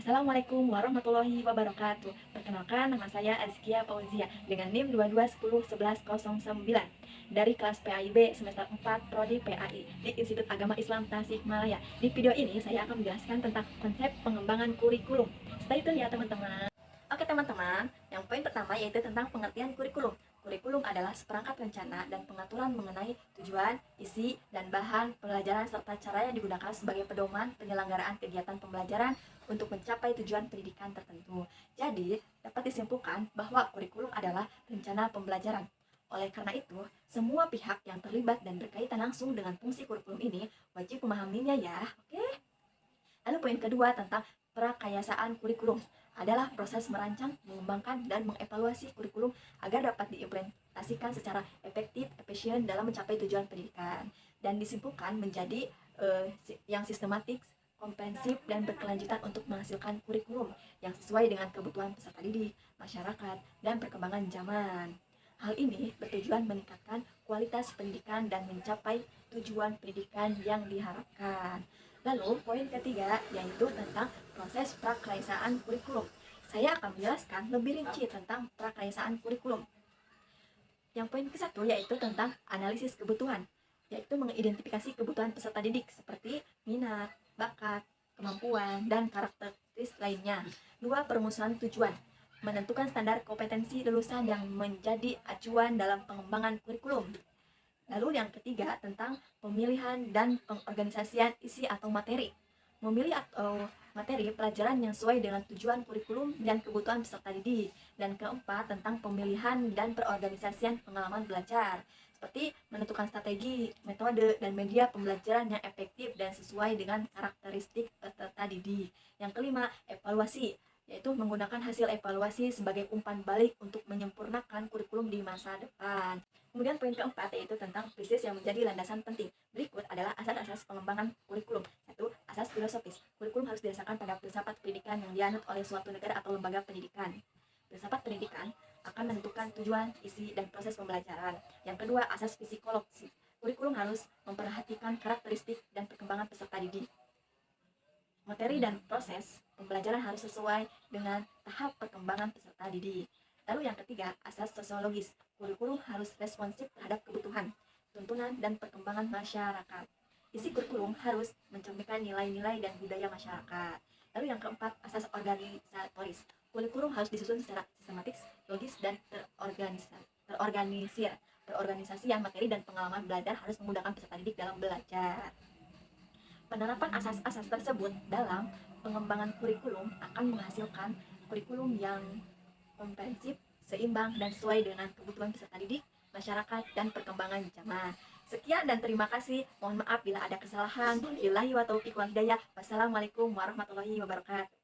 Assalamualaikum warahmatullahi wabarakatuh. Perkenalkan, nama saya Azkia Fauzia dengan NIM 22101109 dari kelas PAIB semester 4 Prodi PAI di Institut Agama Islam Tasikmalaya. Di video ini saya akan menjelaskan tentang konsep pengembangan kurikulum. Stay tune ya teman-teman. Oke teman-teman, yang poin pertama yaitu tentang pengertian kurikulum. Kurikulum adalah seperangkat rencana dan pengaturan mengenai tujuan, isi, dan bahan pembelajaran serta cara yang digunakan sebagai pedoman penyelenggaraan kegiatan pembelajaran untuk mencapai tujuan pendidikan tertentu. Jadi, dapat disimpulkan bahwa kurikulum adalah rencana pembelajaran. Oleh karena itu, semua pihak yang terlibat dan berkaitan langsung dengan fungsi kurikulum ini wajib memahaminya ya. Oke? Lalu poin kedua tentang prakayasaan kurikulum adalah proses merancang, mengembangkan, dan mengevaluasi kurikulum agar dapat diimplementasikan secara efektif, efisien dalam mencapai tujuan pendidikan dan disimpulkan menjadi yang sistematik, komprehensif, dan berkelanjutan untuk menghasilkan kurikulum yang sesuai dengan kebutuhan peserta didik, masyarakat, dan perkembangan zaman. Hal ini bertujuan meningkatkan kualitas pendidikan dan mencapai tujuan pendidikan yang diharapkan. Lalu, poin ketiga yaitu tentang proses prakaryaisaan kurikulum. Saya akan menjelaskan lebih rinci tentang prakaryaisaan kurikulum. Yang poin ke-1 yaitu tentang analisis kebutuhan, yaitu mengidentifikasi kebutuhan peserta didik seperti minat, bakat, kemampuan, dan karakteristik lainnya. 2. Perumusan tujuan, menentukan standar kompetensi lulusan yang menjadi acuan dalam pengembangan kurikulum. Lalu yang ketiga tentang pemilihan dan pengorganisasian isi atau materi. Memilih atau materi pelajaran yang sesuai dengan tujuan kurikulum dan kebutuhan peserta didik. Dan keempat tentang pemilihan dan perorganisasian pengalaman belajar, seperti menentukan strategi, metode, dan media pembelajaran yang efektif dan sesuai dengan karakteristik peserta didik. Yang kelima, evaluasi, yaitu menggunakan hasil evaluasi sebagai umpan balik untuk menyempurnakan kurikulum di masa depan. Kemudian poin keempat yaitu tentang prinsip yang menjadi landasan penting. Berikut adalah asas-asas pengembangan kurikulum. 1. Asas filosofis. Kurikulum harus didasarkan pada filsafat pendidikan yang dianut oleh suatu negara atau lembaga pendidikan. Filsafat pendidikan akan menentukan tujuan, isi, dan proses pembelajaran. Yang kedua, asas psikologi. Kurikulum harus memperhatikan karakteristik dan perkembangan peserta didik. Materi dan proses pembelajaran harus sesuai dengan tahap perkembangan peserta didik. Lalu yang ketiga, asas sosiologis. Kurikulum harus responsif terhadap kebutuhan, tuntunan, dan perkembangan masyarakat. Isi kurikulum harus mencerminkan nilai-nilai dan budaya masyarakat. Lalu yang keempat, asas organisatoris. Kurikulum harus disusun secara sistematis, logis, dan terorganisir. Perorganisasian materi dan pengalaman belajar harus memudahkan peserta didik dalam belajar. Penerapan asas-asas tersebut dalam pengembangan kurikulum akan menghasilkan kurikulum yang komprehensif, seimbang, dan sesuai dengan kebutuhan peserta didik, masyarakat, dan perkembangan zaman. Sekian dan terima kasih. Mohon maaf bila ada kesalahan. Wassalamualaikum warahmatullahi wabarakatuh.